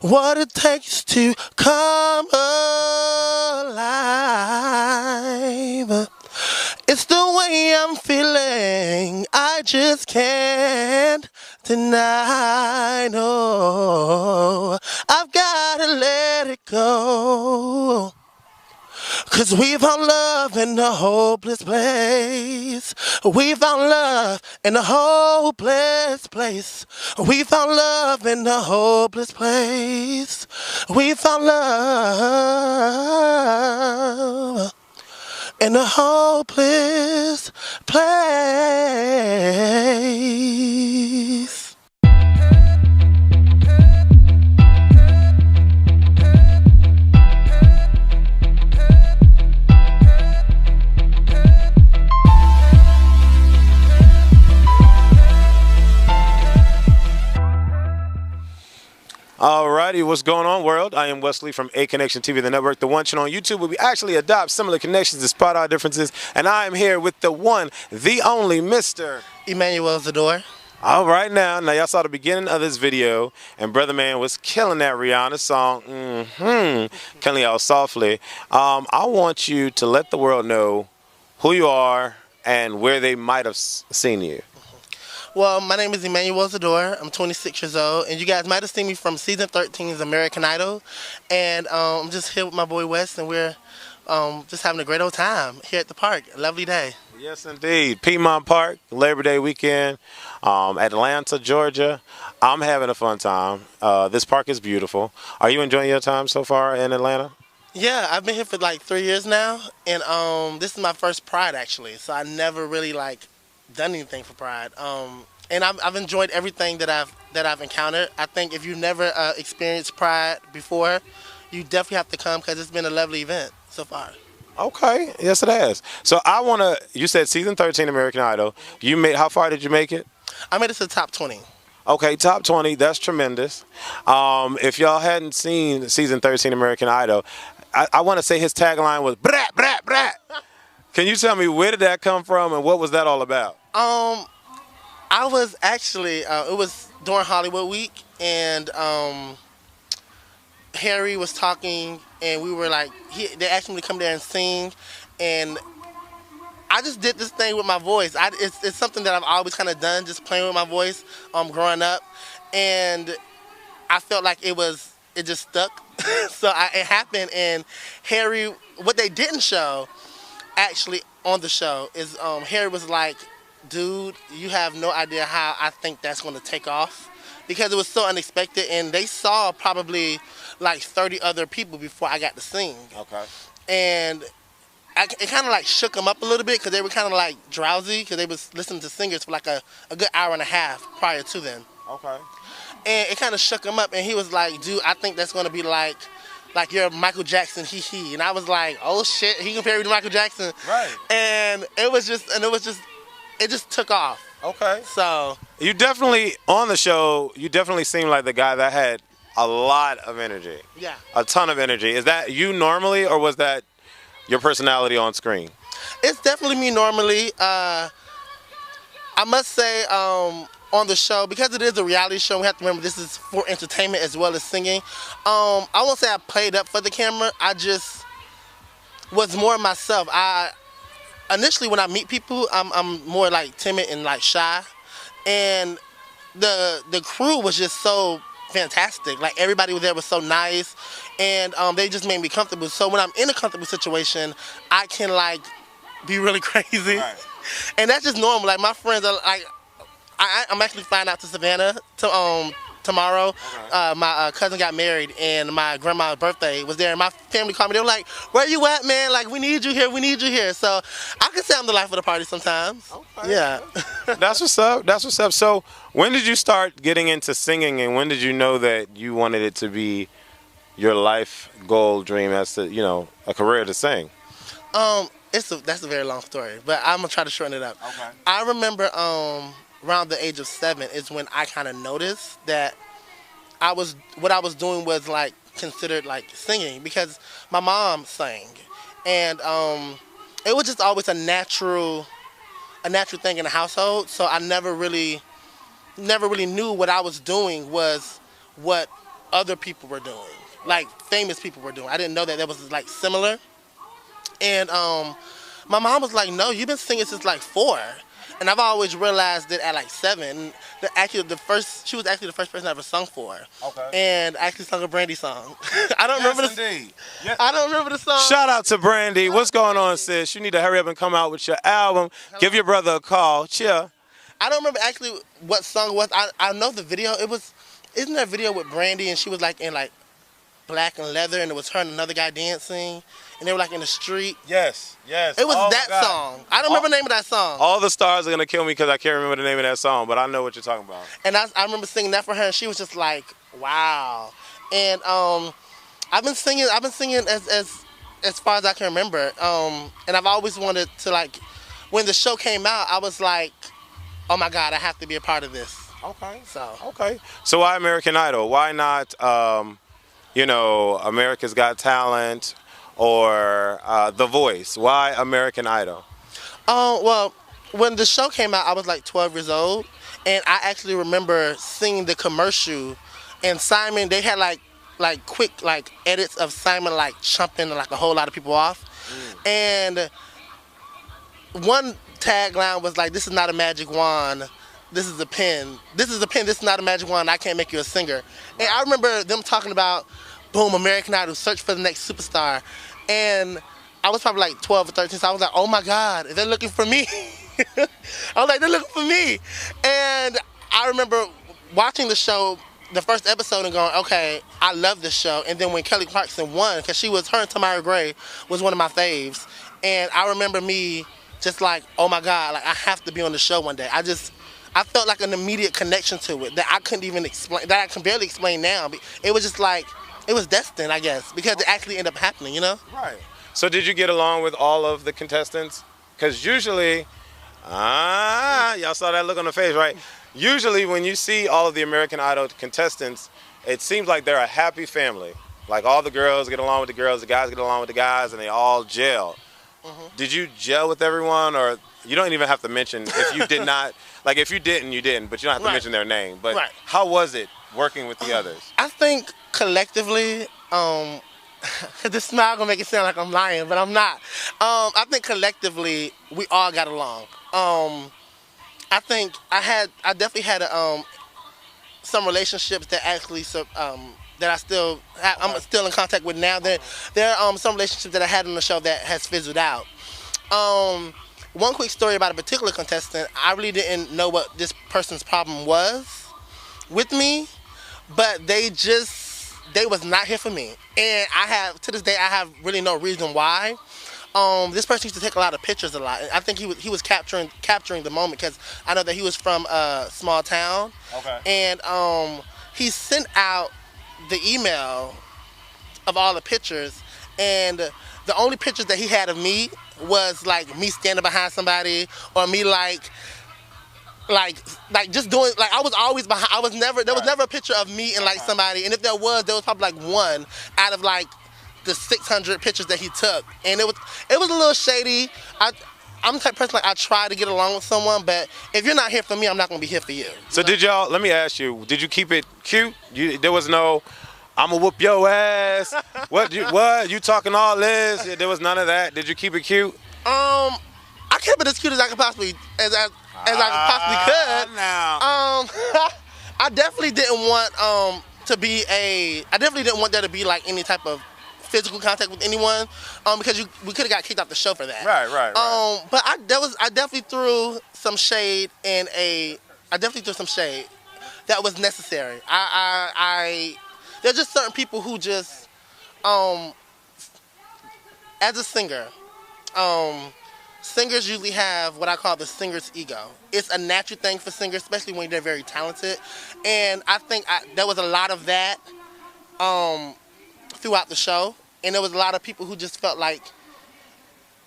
what it takes to come alive. It's the way I'm feeling, I just can't deny. No, I've gotta let it go. 'Cause we found love in a hopeless place. We found love in a hopeless place. We found love in a hopeless place. We found love in a hopeless place. Alrighty, what's going on, world? I am Wesley from A Connection TV, the network, the one channel on YouTube where we actually adopt similar connections to spot our differences. And I am here with the one, the only Mr. Emmanuel Zidor. All right, now y'all saw the beginning of this video, and Brother Man was killing that Rihanna song, killing y'all softly. I want you to let the world know who you are and where they might have seen you. Well, my name is Emmanuel Zidor. I'm 26 years old, and you guys might have seen me from season 13's American Idol. And I'm just here with my boy Wes, and we're just having a great old time here at the park. A lovely day. Yes, indeed. Piedmont Park, Labor Day weekend, Atlanta, Georgia. I'm having a fun time. This park is beautiful. Are you enjoying your time so far in Atlanta? Yeah, I've been here for like 3 years now, and this is my first Pride actually. So I never really done anything for Pride. And I've enjoyed everything that I've encountered. I think if you've never experienced Pride before, you definitely have to come because it's been a lovely event so far. Okay, yes it has. So I want to, you said season 13 American Idol. How far did you make it? I made it to the top 20. Okay, top 20, that's tremendous. If y'all hadn't seen season 13 American Idol, I want to say his tagline was, brat, brat, brat. Can you tell me where did that come from and what was that all about? I was actually, it was during Hollywood Week, and Harry was talking, and we were like, they asked me to come there and sing, and I just did this thing with my voice. It's something that I've always kind of done, just playing with my voice growing up, and I felt like it just stuck. So it happened, and Harry, what they didn't show actually on the show is Harry was like, dude, you have no idea how I think that's going to take off, because it was so unexpected, and they saw probably like 30 other people before I got to sing. Okay. And it kind of like shook them up a little bit because they were kind of like drowsy because they was listening to singers for like a good hour and a half prior to them. Okay. And it kind of shook him up, and he was like, dude, I think that's going to be like you're Michael Jackson, hee. And I was like, oh shit, he compared me to Michael Jackson. Right. And it just took off. Okay. So you definitely, on the show, you definitely seem like the guy that had a lot of energy. Yeah. A ton of energy. Is that you normally, or was that your personality on screen? It's definitely me normally. I must say, on the show, because it is a reality show, we have to remember this is for entertainment as well as singing. I won't say I played up for the camera. I just was more myself. Initially, when I meet people, I'm more like timid and like shy, and the crew was just so fantastic. Like everybody there was so nice, and they just made me comfortable. So when I'm in a comfortable situation, I can like be really crazy, right. And that's just normal. Like my friends are like, I'm actually flying out to Savannah tomorrow. Okay. My cousin got married, and my grandma's birthday was there, and my family called me. They were like, where you at, man? Like, we need you here, we need you here. So I can say I'm the life of the party sometimes. Okay. Yeah. That's what's up, that's what's up. So when did you start getting into singing, and when did you know that you wanted it to be your life goal dream as to, a career to sing? That's a very long story, but I'm gonna try to shorten it up. Okay. I remember around the age of 7 is when I kind of noticed that what I was doing was like considered like singing, because my mom sang, and it was just always a natural thing in the household. So I never really knew what I was doing was what other people were doing, like famous people were doing. I didn't know that was like similar. And my mom was like, "No, you've been singing since like 4." And I've always realized that at like 7, she was actually the first person I ever sung for. Okay. And I actually sung a Brandy song. I don't remember indeed. Yes. I don't remember the song. Shout out to Brandy. What's going on, sis? You need to hurry up and come out with your album. Give your brother a call. Chill. I don't remember actually what song it was. I know the video. Isn't there a video with Brandy and she was like in like black and leather and it was her and another guy dancing and they were like in the street. Yes. It was that song. I don't remember the name of that song. All the stars are gonna kill me because I can't remember the name of that song, but I know what you're talking about. And I remember singing that for her and she was just like, wow. And I've been singing as far as I can remember. And I've always wanted to, like, when the show came out, I was like, oh my God, I have to be a part of this. Okay. So So why American Idol? Why not America's Got Talent or The Voice? Why American Idol? Well, when the show came out, I was like 12 years old, and I actually remember seeing the commercial, and Simon, they had like quick like edits of Simon like chumping like a whole lot of people off, and one tagline was like, "This is not a magic wand. This is a pen. This is a pen. This is not a magic wand. I can't make you a singer." And I remember them talking about, boom, American Idol, search for the next superstar. And I was probably like 12 or 13, so I was like, oh my God, they're looking for me. I was like, they're looking for me. And I remember watching the show, the first episode, and going, okay, I love this show. And then when Kelly Clarkson won, because her and Tamara Gray was one of my faves. And I remember me just like, oh my God, like I have to be on the show one day. I felt like an immediate connection to it that I couldn't even explain, that I can barely explain now. It was just like, it was destined, I guess, because it actually ended up happening, you know? Right. So did you get along with all of the contestants? Because usually, y'all saw that look on the face, right? Usually when you see all of the American Idol contestants, it seems like they're a happy family. Like all the girls get along with the girls, the guys get along with the guys, and they all gel. Did you gel with everyone, or you don't even have to mention if you did not, like if you didn't, you didn't, but you don't have to mention their name. But how was it working with the others? I think collectively, this smile gonna make it sound like I'm lying, but I'm not. I think collectively we all got along. I think I definitely had some relationships that actually that I still have, I'm still in contact with now. There are some relationships that I had on the show that has fizzled out. One quick story about a particular contestant. I really didn't know what this person's problem was with me, but they was not here for me. And to this day, I have really no reason why. This person used to take a lot of pictures a lot. I think he was capturing the moment, because I know that he was from a small town. Okay. And he sent out the email of all the pictures, and the only pictures that he had of me was like me standing behind somebody, or me like just doing, like I was always behind. There was never a picture of me and like somebody, and if there was probably like one out of like the 600 pictures that he took, and it was a little shady. I'm the type of person, like, I try to get along with someone, but if you're not here for me, I'm not gonna be here for you. So let me ask you, did you keep it cute? There was no, I'ma whoop your ass. What you talking all this? There was none of that. Did you keep it cute? I kept it as cute as I could possibly could. Now. I definitely didn't want I definitely didn't want there to be like any type of physical contact with anyone, because we could have got kicked off the show for that. Right. But I definitely threw some shade that was necessary. There's just certain people who just, as a singer, singers usually have what I call the singer's ego. It's a natural thing for singers, especially when they're very talented. And I think there was a lot of that throughout the show. And there was a lot of people who just felt like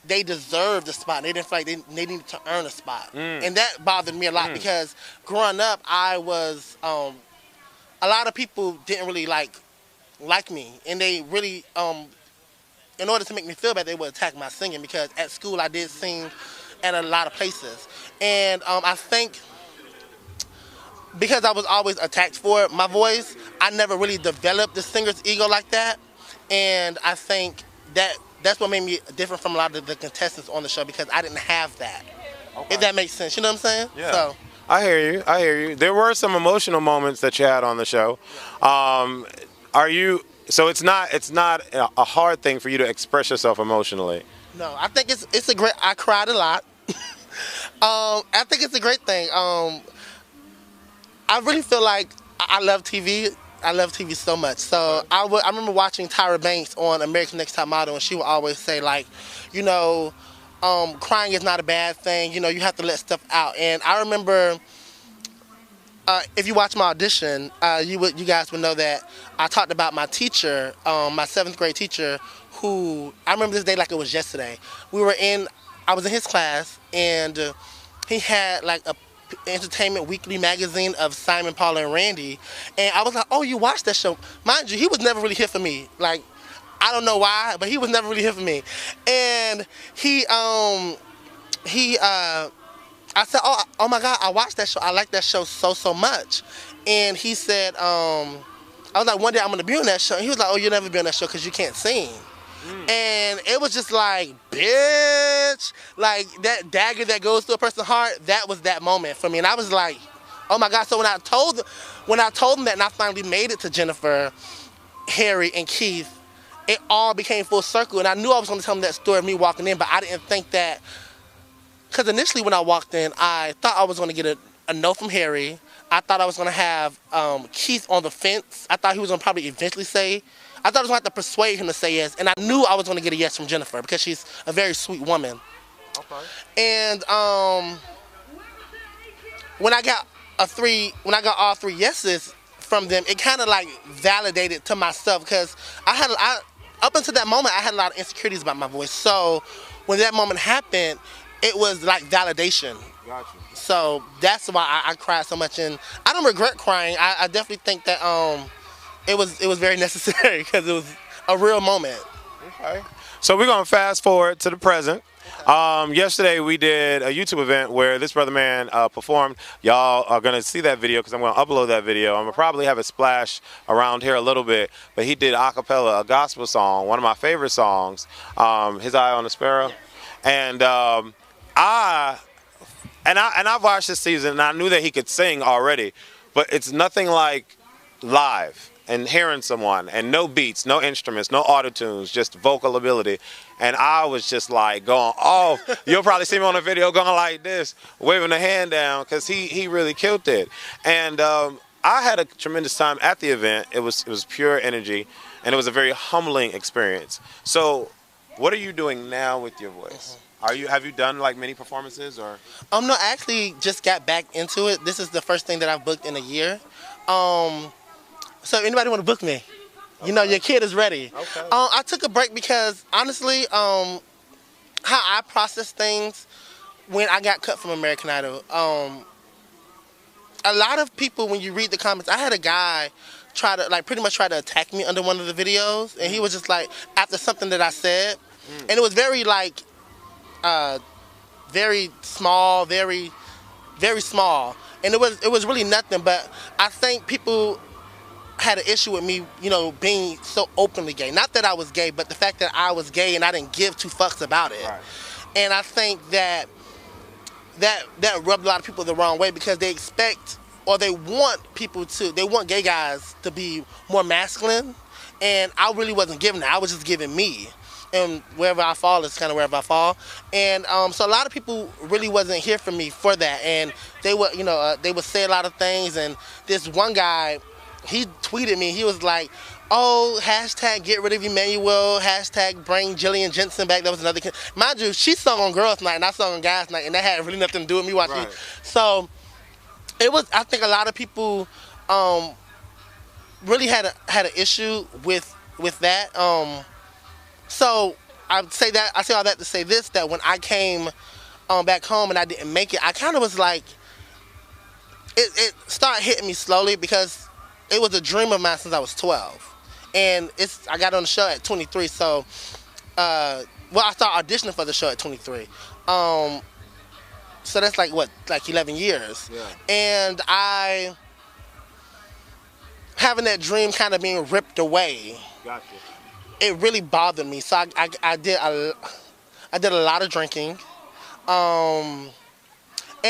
they deserved a spot. They didn't feel like they needed to earn a spot. And that bothered me a lot, because growing up, I was, a lot of people didn't really like me. And they really, in order to make me feel bad, they would attack my singing, because at school I did sing at a lot of places. And I think because I was always attacked for my voice, I never really developed the singer's ego like that. And I think that's what made me different from a lot of the contestants on the show, because I didn't have that. Okay. If that makes sense, you know what I'm saying? Yeah. So, I hear you. I hear you. There were some emotional moments that you had on the show. Are you? So it's not a hard thing for you to express yourself emotionally. no, I think it's a great. I cried a lot. I think it's a great thing. I really feel like I love TV. I love TV so much. So I remember watching Tyra Banks on America's Next Top Model, and she would always say, like, you know, crying is not a bad thing. You know, you have to let stuff out. And I remember, if you watch my audition, you guys would know that I talked about my teacher, my 7th grade teacher, who I remember this day like it was yesterday. I was in his class, and he had like a Entertainment Weekly magazine of Simon, Paula, and Randy, and I was like, "Oh, you watched that show?" Mind you, he was never really here for me. Like, I don't know why, but he was never really here for me. And I said, "Oh my God, I watched that show. I like that show so much." And he said, I was like, "One day I'm gonna be on that show." And he was like, "Oh, you'll never be on that show because you can't sing." And it was just like, bitch, like that dagger that goes through a person's heart. That was that moment for me, and I was like, oh my God. So when I told them that, and I finally made it to Jennifer, Harry, and Keith, it all became full circle. And I knew I was going to tell them that story of me walking in, but I didn't think that, because initially when I walked in, I thought I was going to get a no from Harry. I thought I was going to have Keith on the fence. I thought he was going to probably eventually say. I thought I was going to have to persuade him to say yes, and I knew I was going to get a yes from Jennifer because she's a very sweet woman. Okay. And when I got all 3 yeses from them, it kind of like validated to myself, because up until that moment I had a lot of insecurities about my voice. So when that moment happened, it was like validation. Gotcha. So that's why I cried so much, and I don't regret crying. I definitely think that it was very necessary, because it was a real moment. Okay. So we're gonna fast forward to the present. Yesterday we did a YouTube event where this brother man performed. Y'all are gonna see that video because I'm gonna upload that video. I'm gonna probably have it splash around here a little bit. But he did a cappella, a gospel song, one of my favorite songs, "His Eye on the Sparrow," and I've watched this season and I knew that he could sing already, but it's nothing like live and hearing someone, and no beats, no instruments, no auto-tunes, just vocal ability. And I was just like going off. You'll probably see me on the video going like this, waving the hand down, because he really killed it. And I had a tremendous time at the event. It was pure energy, and it was a very humbling experience. So what are you doing now with your voice? Have you done like many performances, or? No, I actually just got back into it. This is the first thing that I've booked in a year. So if anybody want to book me, you know, your kid is ready. Okay. I took a break because, honestly, how I process things when I got cut from American Idol, a lot of people, when you read the comments, I had a guy pretty much try to attack me under one of the videos, and he was just like, after something that I said, and it was very like, very small, very small, and it was really nothing. But I think people had an issue with me, you know, being so openly gay. Not that I was gay, but the fact that I was gay and I didn't give 2 fucks about it. Right. And I think that rubbed a lot of people the wrong way, because they expect, or they want gay guys to be more masculine, and I really wasn't giving that. I was just giving me. And wherever I fall is kind of wherever I fall. And so a lot of people really wasn't here for me for that, and they would, you know, they would say a lot of things. And this one guy, he tweeted me. He was like, "Oh, hashtag get rid of Emmanuel, hashtag bring Jillian Jensen back." That was another kid. Mind you, she sung on Girls Night and I sung on Guys Night, and that had really nothing to do with me watching. Right. So it was. I think a lot of people really had an issue with that. So I say all that to say this: that when I came back home and I didn't make it, I kind of was like, it started hitting me slowly, because it was a dream of mine since I was 12, and I got on the show at 23. So, I started auditioning for the show at 23. So that's like what, like 11 years. Yeah. And I having that dream kind of being ripped away. Gotcha. It really bothered me. So I did a lot of drinking. And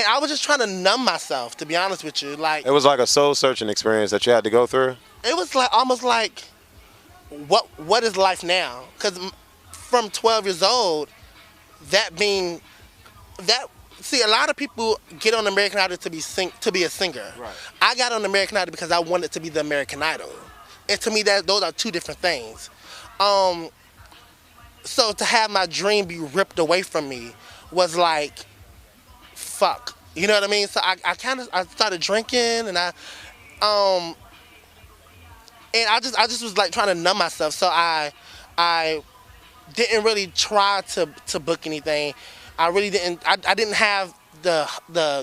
I was just trying to numb myself, to be honest with you. Like, It was like a soul searching experience that you had to go through. it was like almost like, what is life now? Because from 12 years old, that being that. See, a lot of people get on American Idol to be a singer. Right. I got on American Idol because I wanted to be the American Idol, and to me, those are two different things. So to have my dream be ripped away from me was like, fuck. You know what I mean? So I started drinking, and I just was like trying to numb myself. So I didn't really try to book anything. I really didn't. I didn't have the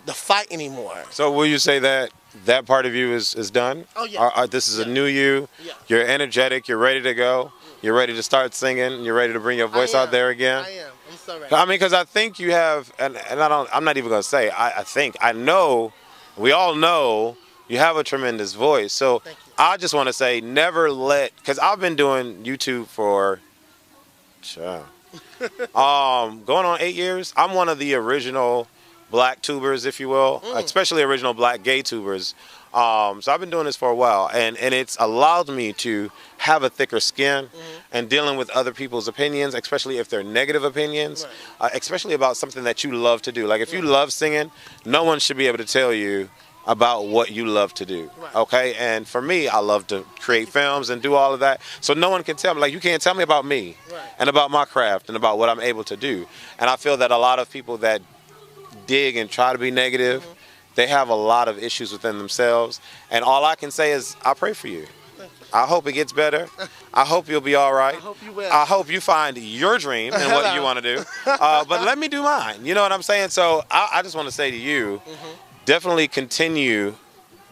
fight anymore. So will you say that that part of you is done? Oh, yeah. This is a Yeah. new you. Yeah. You're energetic. You're ready to go. You're ready to start singing. You're ready to bring your voice I out am. there again. I am. I'm so ready. I mean, because I think you have, and I'm not even gonna say. I know, we all know you have a tremendous voice. So Thank you. I just want to say, never let, because I've been doing YouTube for, going on 8 years. I'm one of the original black tubers, if you will, especially original black gay tubers. So I've been doing this for a while, and it's allowed me to have a thicker skin and dealing with other people's opinions, especially if they're negative opinions, especially about something that you love to do. Like if you love singing, no one should be able to tell you about what you love to do. Right. Okay? And for me, I love to create films and do all of that. So no one can tell me, like you can't tell me about me Right. and about my craft and about what I'm able to do. And I feel that a lot of people that dig and try to be negative, they have a lot of issues within themselves. And all I can say is I pray for you. I hope it gets better. I hope you'll be all right. I hope you will. I hope you find your dream and what you want to do. But let me do mine. You know what I'm saying? So I just want to say to you, definitely continue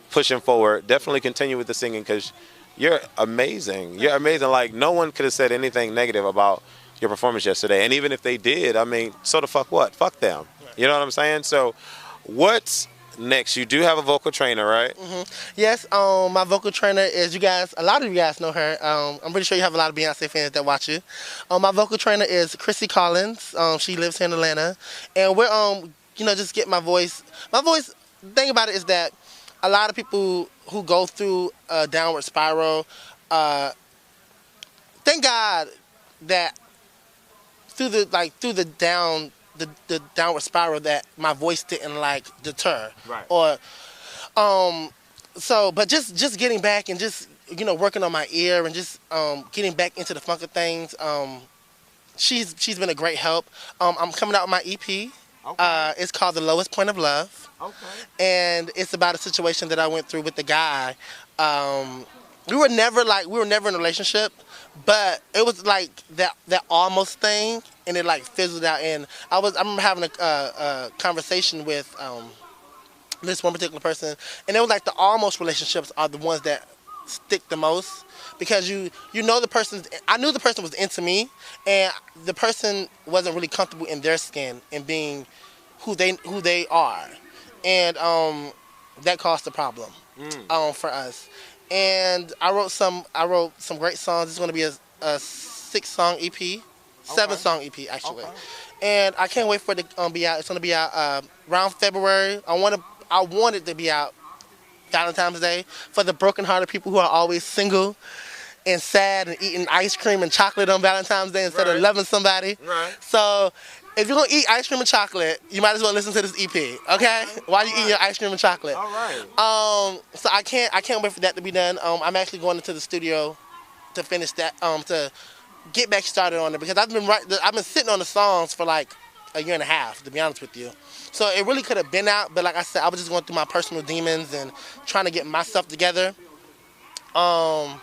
pushing forward. Definitely continue with the singing because you're amazing. You're amazing. Like no one could have said anything negative about your performance yesterday. And even if they did, I mean, so the fuck what? Fuck them. You know what I'm saying? So what's next? You do have a vocal trainer, right? Yes, my vocal trainer is, you guys, a lot of you guys know her. I'm pretty sure you have a lot of Beyonce fans that watch you. My vocal trainer is Chrissy Collins. She lives here in Atlanta. And we're, just get my voice. The thing about it is that a lot of people who go through a downward spiral, thank God that through the downward spiral that my voice didn't like deter. Right. Or but just getting back and just working on my ear and just getting back into the funk of things. She's been a great help. I'm coming out with my EP. Okay. It's called The Lowest Point of Love. Okay. And it's about a situation that I went through with the guy. We were never in a relationship, but it was like that almost thing, and it like fizzled out. And I remember having a conversation with this one particular person, and it was like the almost relationships are the ones that stick the most, because I knew the person was into me, and the person wasn't really comfortable in their skin and being who they are, and that caused a problem for us. And I wrote some great songs. It's going to be a 6-song EP, 7-song EP actually. Okay. And I can't wait for it to be out. It's going to be out around February. I want it to be out Valentine's Day for the brokenhearted people who are always single and sad and eating ice cream and chocolate on Valentine's Day instead of loving somebody. Right. So if you're going to eat ice cream and chocolate, you might as well listen to this EP, okay? While you're eating your ice cream and chocolate. All right. So I can't wait for that to be done. I'm actually going into the studio to finish that, to get back started on it, because I've been sitting on the songs for like a year and a half, to be honest with you. So it really could have been out, but like I said, I was just going through my personal demons and trying to get myself together. But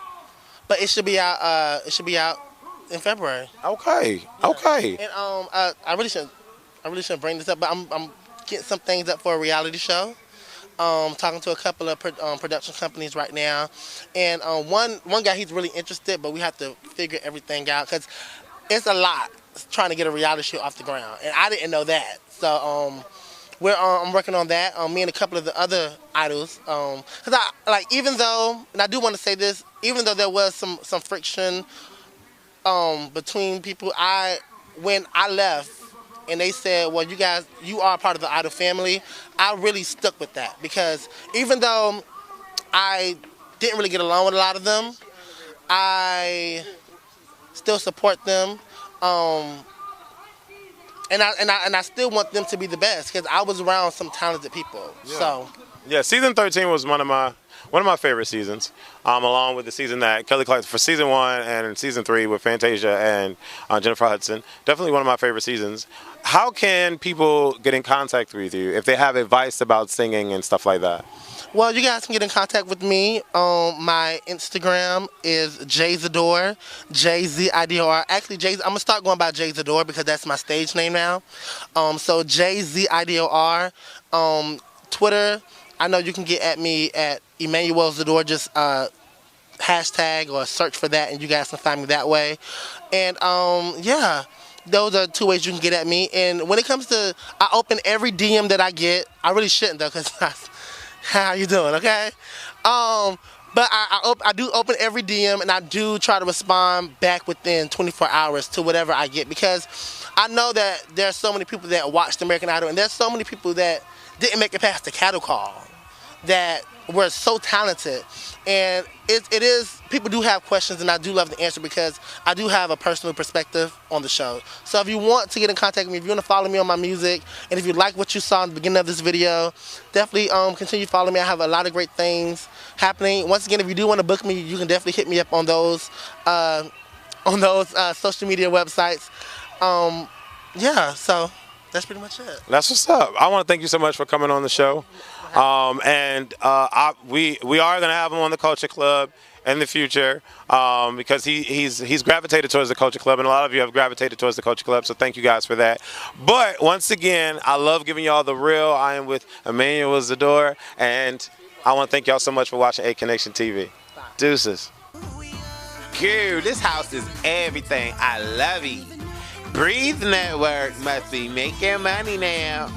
it should be out. It should be out in February. Okay. Okay. And I really shouldn't bring this up, but I'm getting some things up for a reality show. Talking to a couple of production companies right now, and one guy, he's really interested, but we have to figure everything out because it's a lot trying to get a reality show off the ground, and I didn't know that. So I'm working on that. Me and a couple of the other idols. Cause I like, even though, and I do want to say this, even though there was some friction between people, when I left and they said, well, you are part of the idol family, I really stuck with that, because even though I didn't really get along with a lot of them, I still support them. And I still want them to be the best, because I was around some talented people. Yeah. So yeah, season 13 was one of my favorite seasons, along with the season that Kelly Clarkson for season 1 and season 3 with Fantasia and Jennifer Hudson. Definitely one of my favorite seasons. How can people get in contact with you if they have advice about singing and stuff like that? well, you guys can get in contact with me. My Instagram is Zidor, Jzidor. Actually, I'm gonna start going by Zidor because that's my stage name now. So Jzidor. Twitter, I know you can get at me at Emmanuel Zidor. Just hashtag or search for that, and you guys can find me that way. And yeah. Those are 2 ways you can get at me. And when it comes to, I open every DM that I get. I really shouldn't though, because how you doing, okay? But I do open every DM, and I do try to respond back within 24 hours to whatever I get, because I know that there's so many people that watched American Idol, and there's so many people that didn't make it past the cattle call, that were so talented. And it is, people do have questions, and I do love to answer, because I do have a personal perspective on the show. So if you want to get in contact with me, if you want to follow me on my music, and if you like what you saw in the beginning of this video, definitely continue following me. I have a lot of great things happening. Once again, if you do want to book me, you can definitely hit me up on those social media websites. Yeah, so that's pretty much it. That's what's up. I want to thank you so much for coming on the show. We are gonna have him on the Culture Club in the future, because he's gravitated towards the Culture Club, and a lot of you have gravitated towards the Culture Club. So thank you guys for that. But once again, I love giving y'all the real. I am with Emmanuel Zidor, and I want to thank y'all so much for watching A Connection TV. Deuces. Girl, this house is everything. I love it. Breathe Network must be making money now.